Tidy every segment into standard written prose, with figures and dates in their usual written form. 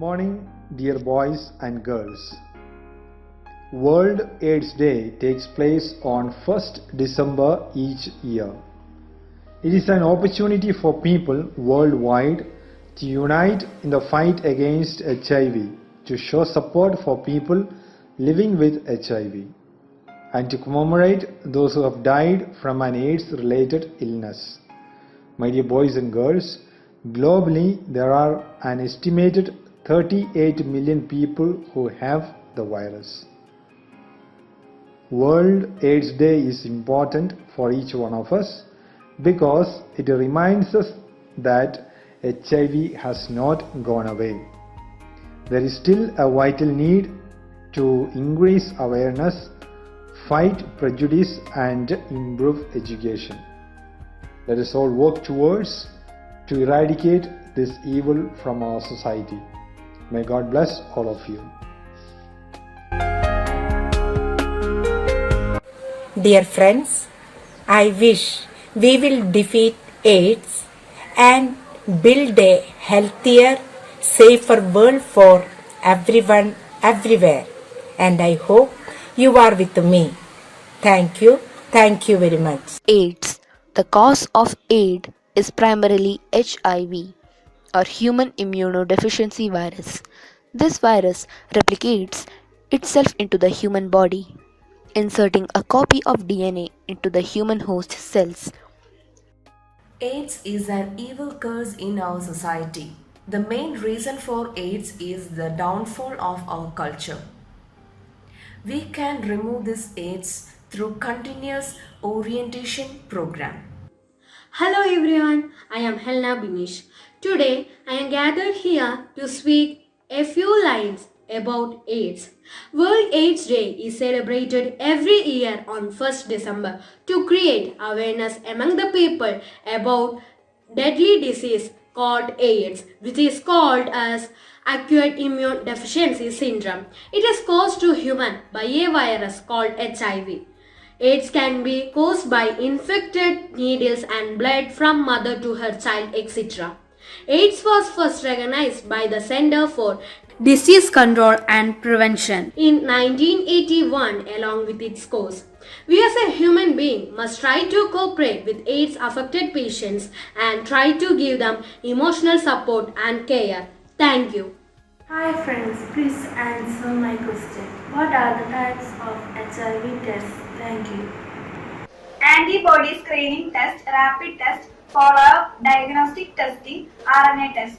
morning, dear boys and girls. World AIDS Day takes place on 1st December each year. It is an opportunity for people worldwide to unite in the fight against HIV, to show support for people living with HIV, and to commemorate those who have died from an AIDS-related illness. My dear boys and girls, globally there are an estimated 38 million people who have the virus. World AIDS Day is important for each one of us because it reminds us that HIV has not gone away. There is still a vital need to increase awareness, fight prejudice and improve education. Let us all work towards to eradicate this evil from our society. May God bless all of you. Dear friends, I wish we will defeat AIDS and build a healthier, safer world for everyone, everywhere. And I hope you are with me. Thank you. Thank you very much. AIDS. The cause of AIDS is primarily HIV, or human immunodeficiency virus. This virus replicates itself into the human body, inserting a copy of DNA into the human host cells. AIDS is an evil curse in our society. The main reason for AIDS is the downfall of our culture. We can remove this AIDS through continuous orientation program. Hello everyone, I am Helena Binish. Today I am gathered here to speak a few lines about AIDS. World AIDS Day is celebrated every year on 1st December to create awareness among the people about deadly disease called AIDS, which is called as acute immune deficiency syndrome. It is caused to human by a virus called HIV. AIDS can be caused by infected needles and blood from mother to her child, etc. AIDS was first recognized by the Center for Disease Control and Prevention in 1981 along with its cause. We as a human being must try to cooperate with AIDS affected patients and try to give them emotional support and care. Thank you. Hi friends, please answer my question. What are the types of HIV tests? Thank you. Antibody screening test, rapid test, follow-up, diagnostic testing, RNA test.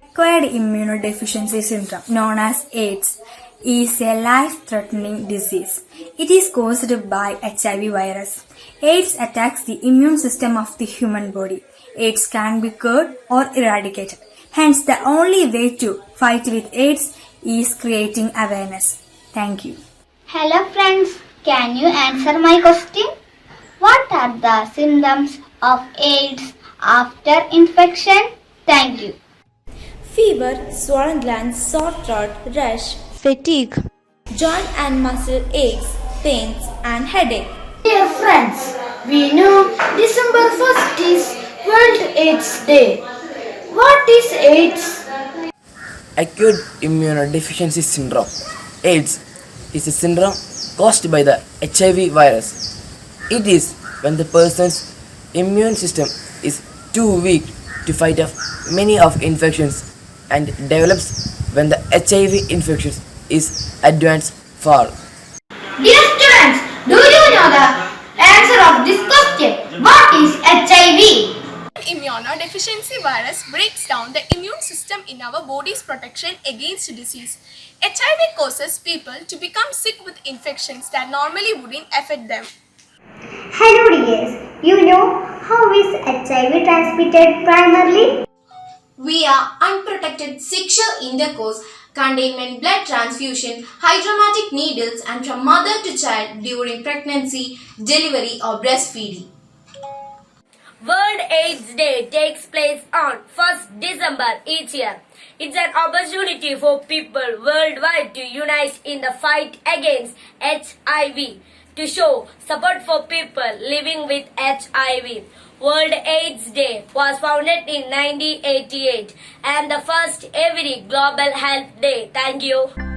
Acquired immunodeficiency syndrome, known as AIDS, is a life-threatening disease. It is caused by HIV virus. AIDS attacks the immune system of the human body. AIDS can be cured or eradicated. Hence, the only way to fight with AIDS is creating awareness. Thank you. Hello friends, can you answer my question? What are the symptoms of AIDS after infection? Thank you. Fever, swollen glands, sore throat, rash, Fatigue, joint and muscle aches, pains and headache. Dear friends, we know December 1st is World AIDS Day. What is AIDS? Acute immunodeficiency syndrome. AIDS is a syndrome caused by the HIV virus. It is when the person's immune system is too weak to fight off many of infections and develops when the HIV infection is advanced far. Dear students, do you know the answer of this question? What is HIV? Immunodeficiency virus breaks down the immune system in our body's protection against disease. HIV causes people to become sick with infections that normally wouldn't affect them. Hello dears, you know how is HIV transmitted primarily? Via unprotected sexual intercourse, containment blood transfusion, hydromatic needles and from mother to child during pregnancy, delivery or breastfeeding. World AIDS Day takes place on 1st December each year. It's an opportunity for people worldwide to unite in the fight against HIV, to show support for people living with HIV. World AIDS Day was founded in 1988 and the first every Global Health Day. Thank you.